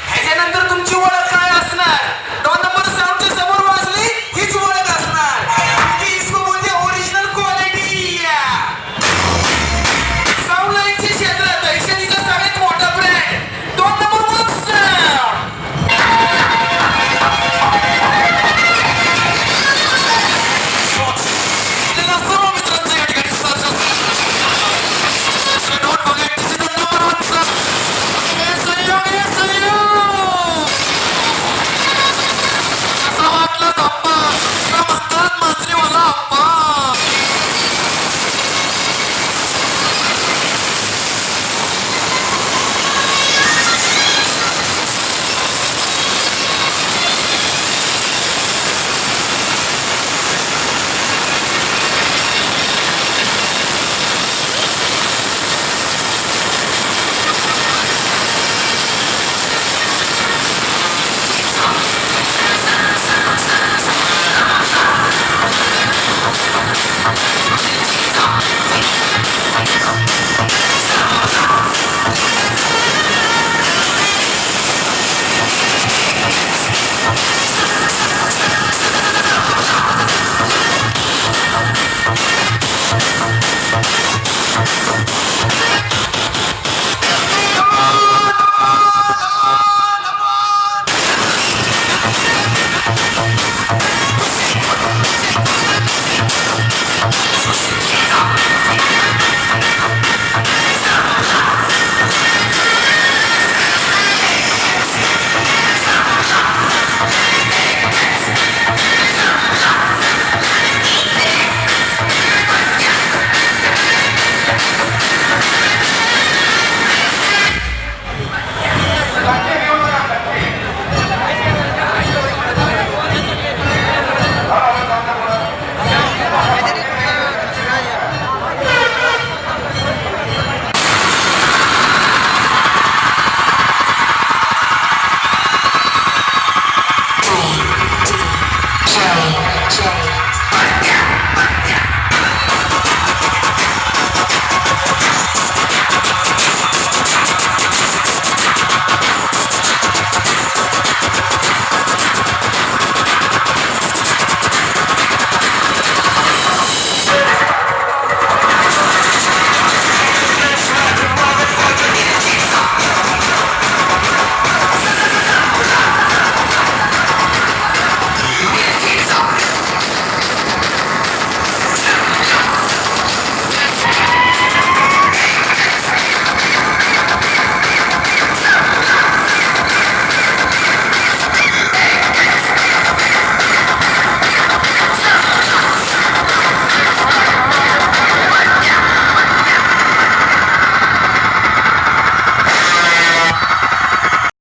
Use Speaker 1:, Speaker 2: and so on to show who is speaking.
Speaker 1: ह्याच्यानंतर तुमची ओळख काय असणार? 2 नंबर साऊंडच्या समोर वाजली हीच ओळख असणार. इसको बोलते ओरिजिनल क्वालिटी. साऊंड लाईनच्या क्षेत्रात दहशतीचा सगळ्यात मोठा ब्रँड 2 नंबर वन साऊंड. सर्व मित्रांचं या ठिकाणी स्वागत. Don't forget, this is the number one song. Yes, असा वाटला धप्पा का म्हणतात माजरीवाला अप्पा.